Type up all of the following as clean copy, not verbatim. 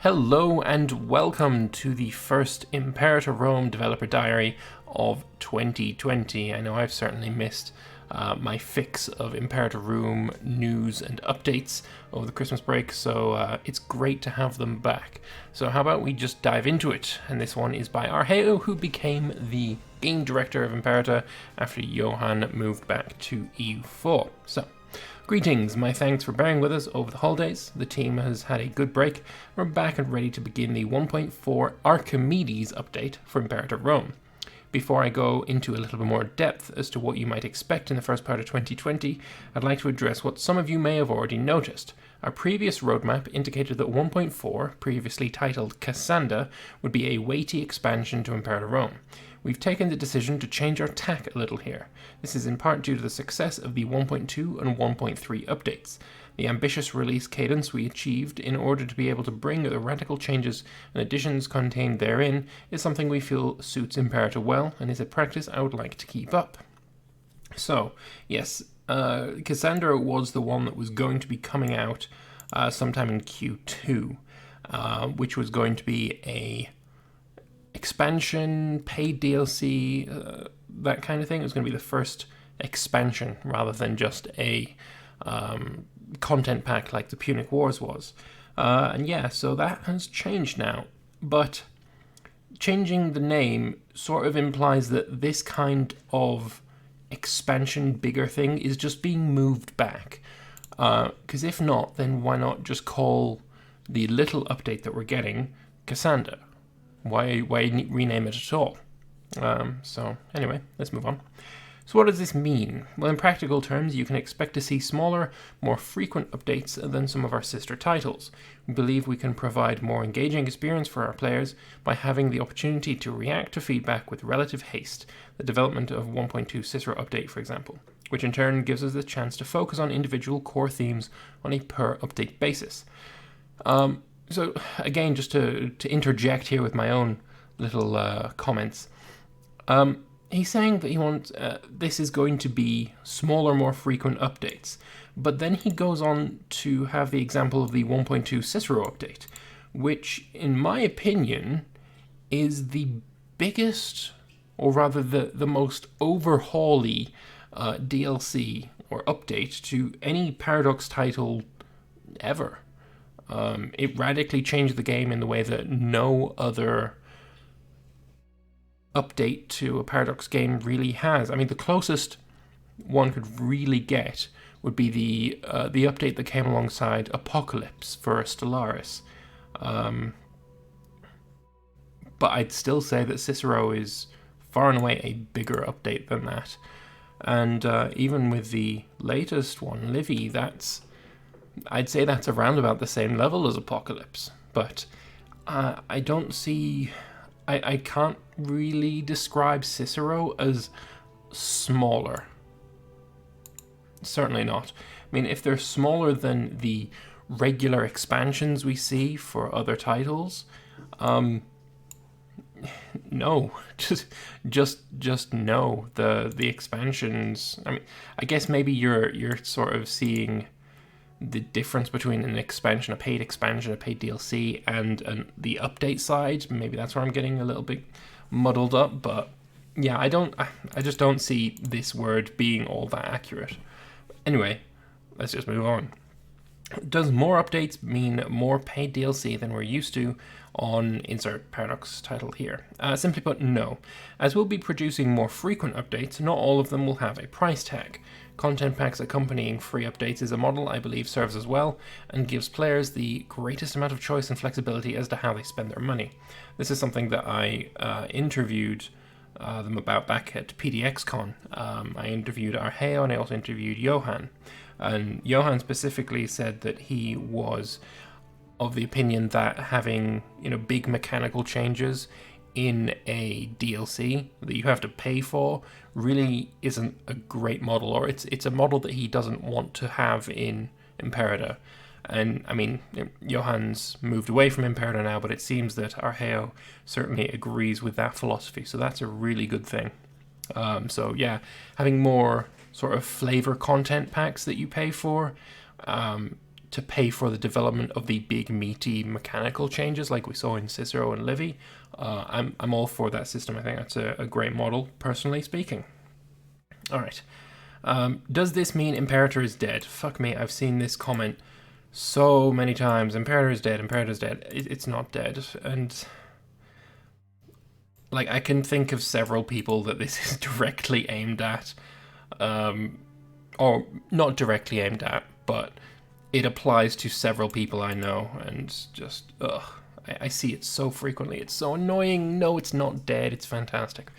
Hello and welcome to the first Imperator Rome Developer Diary of 2020. I know I've certainly missed my fix of Imperator Rome news and updates over the Christmas break, so it's great to have them back. So how about we just dive into it? And this one is by Archimedes, who became the game director of Imperator after Johan moved back to EU4. So, greetings, my thanks for bearing with us over the holidays. The team has had a good break. We're back and ready to begin the 1.4 Archimedes update for Imperator Rome. Before I go into a little bit more depth as to what you might expect in the first part of 2020, I'd like to address what some of you may have already noticed. Our previous roadmap indicated that 1.4, previously titled Cassander, would be a weighty expansion to Imperator Rome. We've taken the decision to change our tack a little here. This is in part due to the success of the 1.2 and 1.3 updates. The ambitious release cadence we achieved in order to be able to bring the radical changes and additions contained therein is something we feel suits Imperator well and is a practice I would like to keep up. So, yes, Cassandra was the one that was going to be coming out sometime in Q2, which was going to be a expansion, paid DLC, that kind of thing. It was going to be the first expansion rather than just a content pack like the Punic Wars was. And yeah, so that has changed now. But changing the name sort of implies that this kind of expansion, bigger thing is just being moved back. Because if not, then why not just call the little update that we're getting Cassander? Why rename it at all? So anyway, let's move on. So what does this mean? Well, in practical terms, you can expect to see smaller, more frequent updates than some of our sister titles. We believe we can provide more engaging experience for our players by having the opportunity to react to feedback with relative haste, the development of 1.2 Cicero update, for example, which in turn gives us the chance to focus on individual core themes on a per-update basis. So again, just to interject here with my own little comments, he's saying that he wants this is going to be smaller, more frequent updates, but then he goes on to have the example of the 1.2 Cicero update, which, in my opinion, is the biggest, or rather the most overhauly DLC or update to any Paradox title ever. It radically changed the game in the way that no other update to a Paradox game really has. I mean, the closest one could really get would be the update that came alongside Apocalypse for Stellaris. But I'd still say that Cicero is far and away a bigger update than that. And even with the latest one, Livy, I'd say that's around about the same level as Apocalypse, but I don't see... I can't really describe Cicero as smaller. Certainly not. I mean, if they're smaller than the regular expansions we see for other titles, no. Just no. The expansions... I mean, I guess maybe you're sort of seeing the difference between an expansion, a paid DLC, and the update side. Maybe that's where I'm getting a little bit muddled up, but yeah, I just don't see this word being all that accurate. Anyway, let's just move on. Does more updates mean more paid DLC than we're used to on insert Paradox title here? Simply put, no. As we'll be producing more frequent updates, not all of them will have a price tag. Content packs accompanying free updates is a model I believe serves us well and gives players the greatest amount of choice and flexibility as to how they spend their money. This is something that I interviewed them about back at PDXCon. I interviewed Archeo and I also interviewed Johan. And Johan specifically said that he was of the opinion that having, big mechanical changes in a DLC that you have to pay for really isn't a great model, or it's a model that he doesn't want to have in Imperator. And I mean, Johan's moved away from Imperator now, but it seems that Archeo certainly agrees with that philosophy, so that's a really good thing. So yeah, having more sort of flavor content packs that you pay for to pay for the development of the big, meaty mechanical changes like we saw in Cicero and Livy. I'm all for that system. I think that's a great model, personally speaking. All right. Does this mean Imperator is dead? Fuck me, I've seen this comment so many times. Imperator is dead, Imperator is dead. It's not dead. And like, I can think of several people that this is directly aimed at. Or not directly aimed at, but it applies to several people I know, and just, ugh. I see it so frequently. It's so annoying. No, it's not dead. It's fantastic.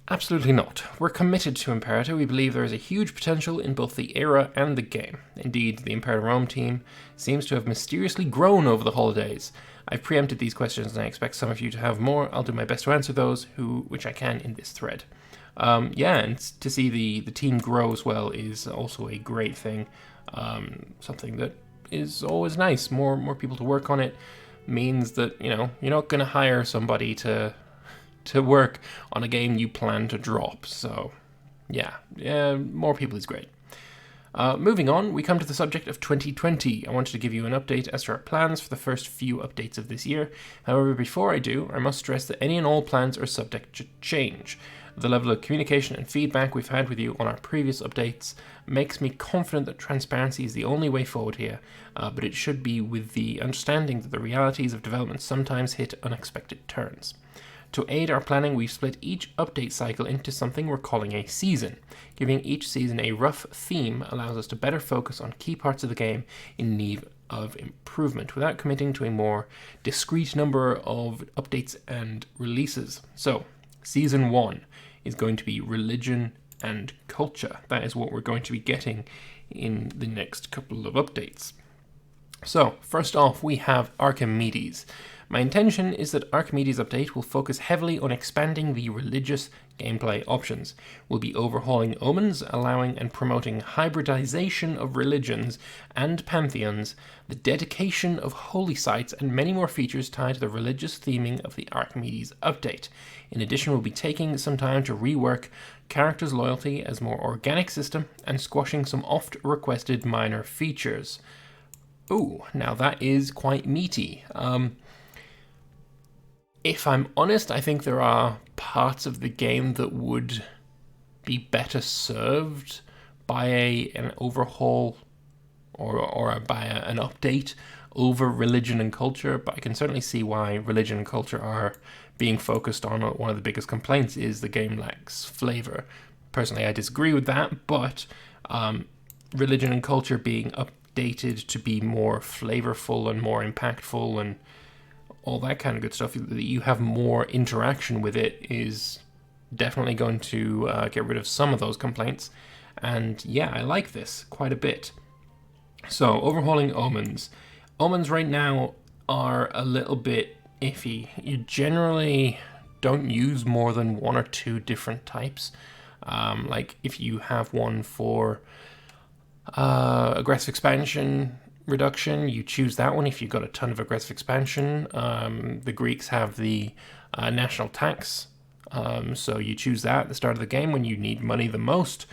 Absolutely not. We're committed to Imperator. We believe there is a huge potential in both the era and the game. Indeed, the Imperator Rome team seems to have mysteriously grown over the holidays. I've preempted these questions and I expect some of you to have more. I'll do my best to answer those, which I can in this thread. And to see the team grow as well is also a great thing. Something that is always nice. More people to work on it means that, you're not going to hire somebody to work on a game you plan to drop. So, yeah, more people is great. Moving on, we come to the subject of 2020. I wanted to give you an update as to our plans for the first few updates of this year. However, before I do, I must stress that any and all plans are subject to change. The level of communication and feedback we've had with you on our previous updates makes me confident that transparency is the only way forward here, but it should be with the understanding that the realities of development sometimes hit unexpected turns. To aid our planning, we've split each update cycle into something we're calling a season. Giving each season a rough theme allows us to better focus on key parts of the game in need of improvement without committing to a more discrete number of updates and releases. So, Season 1 is going to be religion and culture. That is what we're going to be getting in the next couple of updates. So, first off, we have Archimedes. My intention is that Archimedes update will focus heavily on expanding the religious gameplay options. We'll be overhauling omens, allowing and promoting hybridization of religions and pantheons, the dedication of holy sites, and many more features tied to the religious theming of the Archimedes update. In addition, we'll be taking some time to rework characters' loyalty as a more organic system and squashing some oft-requested minor features. Ooh, now that is quite meaty. If I'm honest, I think there are parts of the game that would be better served by an overhaul or by an update over religion and culture, but I can certainly see why religion and culture are being focused on. One of the biggest complaints is the game lacks flavor. Personally, I disagree with that, but religion and culture being updated to be more flavorful and more impactful and all that kind of good stuff, that you have more interaction with it, is definitely going to get rid of some of those complaints. And yeah, I like this quite a bit. So, overhauling omens. Omens right now are a little bit iffy. You generally don't use more than one or two different types. Like if you have one for aggressive expansion reduction, you choose that one if you've got a ton of aggressive expansion. The Greeks have the national tax, so you choose that at the start of the game when you need money the most.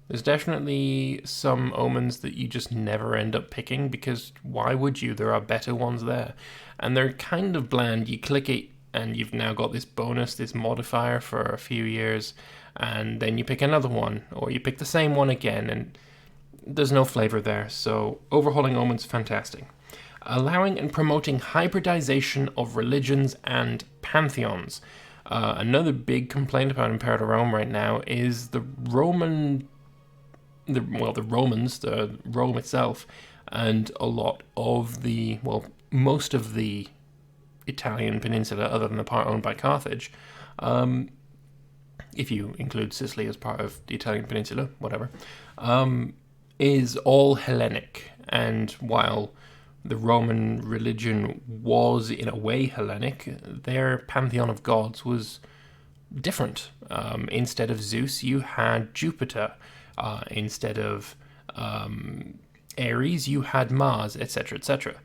There's definitely some omens that you just never end up picking, because why would you? There are better ones there, and they're kind of bland. You click it and you've now got this bonus, this modifier for a few years, and then you pick another one, or you pick the same one again, and there's no flavor there. So overhauling omens, fantastic. Allowing and promoting hybridization of religions and pantheons. Another big complaint about Imperator Rome right now is the Rome itself, and a lot of most of the Italian peninsula, other than the part owned by Carthage, if you include Sicily as part of the Italian peninsula, whatever, is all Hellenic. And while the Roman religion was in a way Hellenic, their pantheon of gods was different. Instead of Zeus, you had Jupiter. Instead of Ares, you had Mars, etc., etc.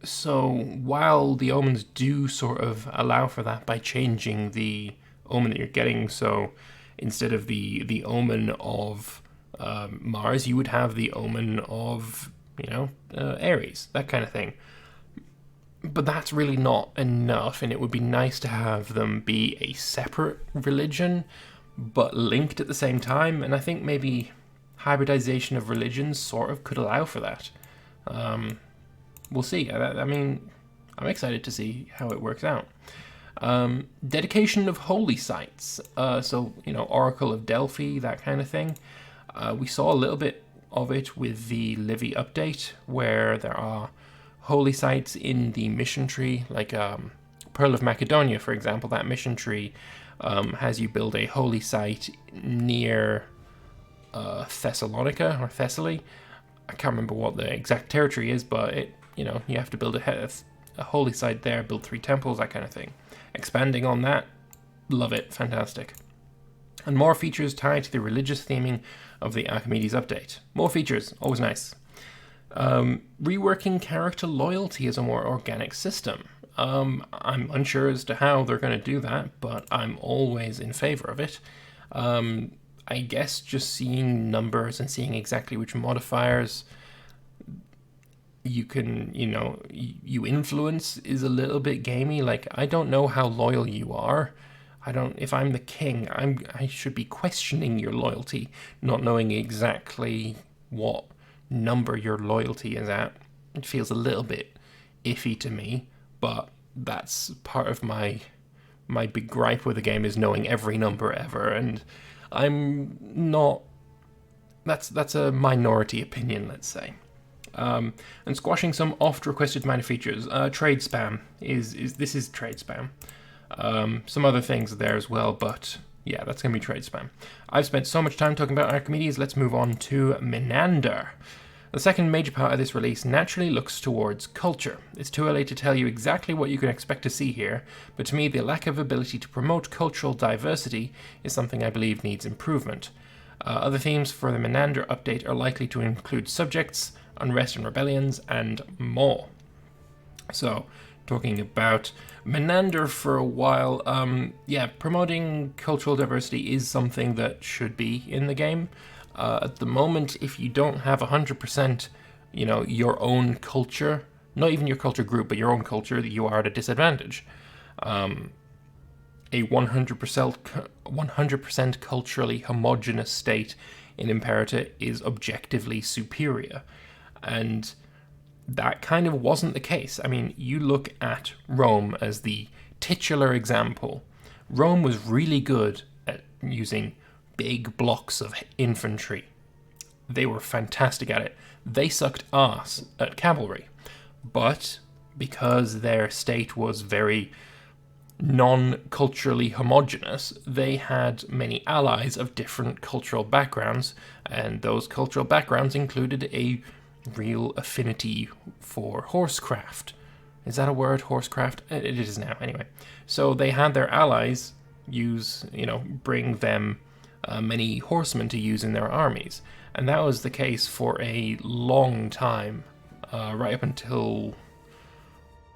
So while the omens do sort of allow for that by changing the omen that you're getting, so instead of the omen of Mars, you would have the omen of, Aries, that kind of thing. But that's really not enough, and it would be nice to have them be a separate religion, but linked at the same time. And I think maybe hybridization of religions sort of could allow for that. We'll see. I mean, I'm excited to see how it works out. Dedication of holy sites. So, Oracle of Delphi, that kind of thing. We saw a little bit of it with the Livy update, where there are holy sites in the mission tree, like Pearl of Macedonia, for example. That mission tree has you build a holy site near Thessalonica or Thessaly. I can't remember what the exact territory is, but you have to build a holy site there, build 3 temples, that kind of thing. Expanding on that, love it, fantastic. And more features tied to the religious theming of the Archimedes update. More features, always nice. Reworking character loyalty as a more organic system. I'm unsure as to how they're going to do that, but I'm always in favor of it. I guess just seeing numbers and seeing exactly which modifiers you can, you influence is a little bit gamey. Like, I don't know how loyal you are. If I'm the king, I should be questioning your loyalty, not knowing exactly what number your loyalty is at. It feels a little bit iffy to me, but that's part of my big gripe with the game, is knowing every number ever, and I'm not. That's a minority opinion, let's say. And squashing some oft-requested minor features. Trade spam is trade spam. Some other things are there as well, but yeah, that's going to be trade spam. I've spent so much time talking about Archimedes, let's move on to Menander. The second major part of this release naturally looks towards culture. It's too early to tell you exactly what you can expect to see here, but to me the lack of ability to promote cultural diversity is something I believe needs improvement. Other themes for the Menander update are likely to include subjects, unrest and rebellions, and more. So, talking about Menander for a while, promoting cultural diversity is something that should be in the game. At the moment, if you don't have 100%, your own culture, not even your culture group, but your own culture, you are at a disadvantage. A 100% culturally homogenous state in Imperator is objectively superior. And that kind of wasn't the case. I mean, you look at Rome as the titular example. Rome was really good at using big blocks of infantry. They were fantastic at it. They sucked ass at cavalry. But because their state was very non-culturally homogenous, they had many allies of different cultural backgrounds, and those cultural backgrounds included a real affinity for horsecraft. Is that a word, horsecraft? It is now, anyway. So they had their allies bring them many horsemen to use in their armies. And that was the case for a long time, right up until,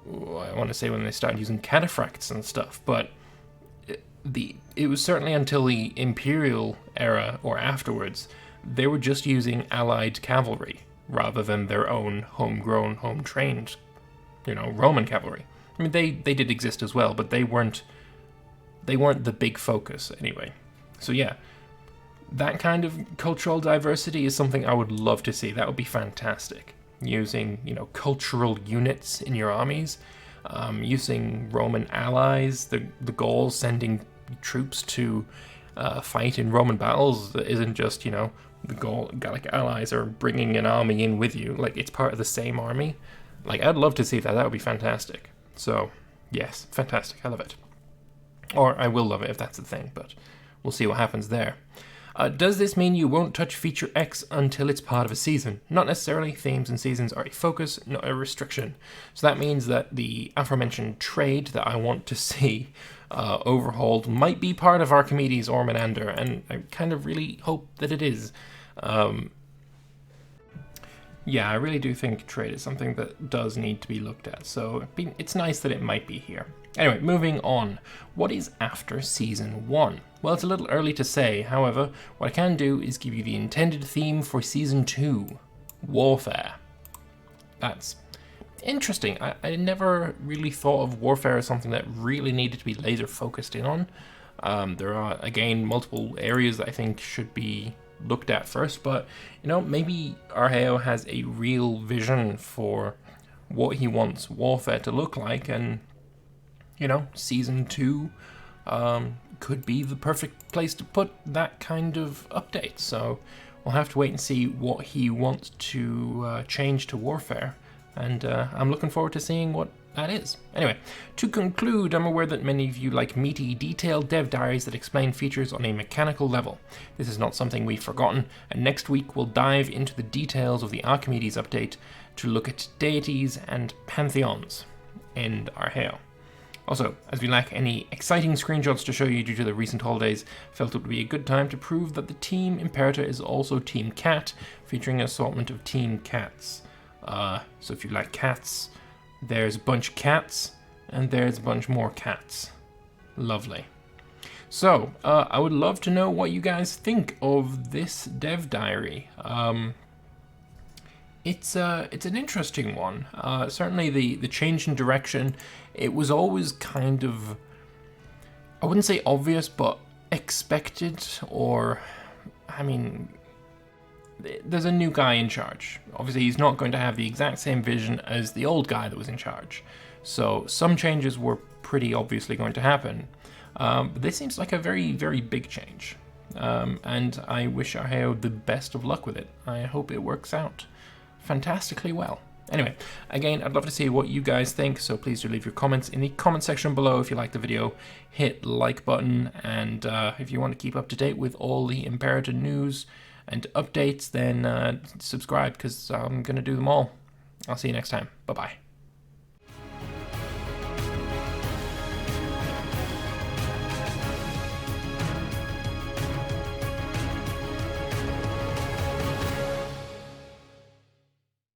I want to say when they started using cataphracts and stuff. But it was certainly until the Imperial era or afterwards, they were just using allied cavalry rather than their own homegrown, home-trained, Roman cavalry. I mean, they did exist as well, but they weren't the big focus anyway. So yeah, that kind of cultural diversity is something I would love to see. That would be fantastic. Using, cultural units in your armies, using Roman allies, the Gauls sending troops to fight in Roman battles that isn't just, the Gallic allies are bringing an army in with you. Like, it's part of the same army. Like, I'd love to see that. That would be fantastic. So, yes, fantastic. I love it. Or I will love it if that's the thing, but we'll see what happens there. Does this mean you won't touch Feature X until it's part of a season? Not necessarily. Themes and seasons are a focus, not a restriction. So that means that the aforementioned trade that I want to see overhauled might be part of Archimedes or Menander, and I kind of really hope that it is. Yeah, I really do think trade is something that does need to be looked at, so it's nice that it might be here. Anyway, moving on. What is after Season 1? Well, it's a little early to say. However, what I can do is give you the intended theme for Season 2. Warfare. That's interesting. I never really thought of warfare as something that really needed to be laser focused in on. There are, again, multiple areas that I think should be looked at first, but, maybe Archeo has a real vision for what he wants warfare to look like, and, Season 2 could be the perfect place to put that kind of update. So we'll have to wait and see what he wants to change to warfare, and I'm looking forward to seeing what that is. Anyway, to conclude, I'm aware that many of you like meaty, detailed dev diaries that explain features on a mechanical level. This is not something we've forgotten, and next week we'll dive into the details of the Archimedes update to look at deities and pantheons in Archeo. Also, as we lack any exciting screenshots to show you due to the recent holidays, felt it would be a good time to prove that the Team Imperator is also Team Cat, featuring an assortment of Team Cats. So if you like cats, there's a bunch of cats, and there's a bunch more cats. Lovely. So, I would love to know what you guys think of this dev diary. It's an interesting one. Certainly the change in direction, it was always kind of, I wouldn't say obvious, but expected, or, there's a new guy in charge. Obviously, he's not going to have the exact same vision as the old guy that was in charge. So some changes were pretty obviously going to happen. But this seems like a very, very big change. And I wish Archeo the best of luck with it. I hope it works out fantastically well. Anyway, again, I'd love to see what you guys think, so please do leave your comments in the comment section below. If you like the video, hit like button, and if you want to keep up to date with all the Imperator news and updates, then subscribe, because I'm going to do them all. I'll see you next time. Bye-bye.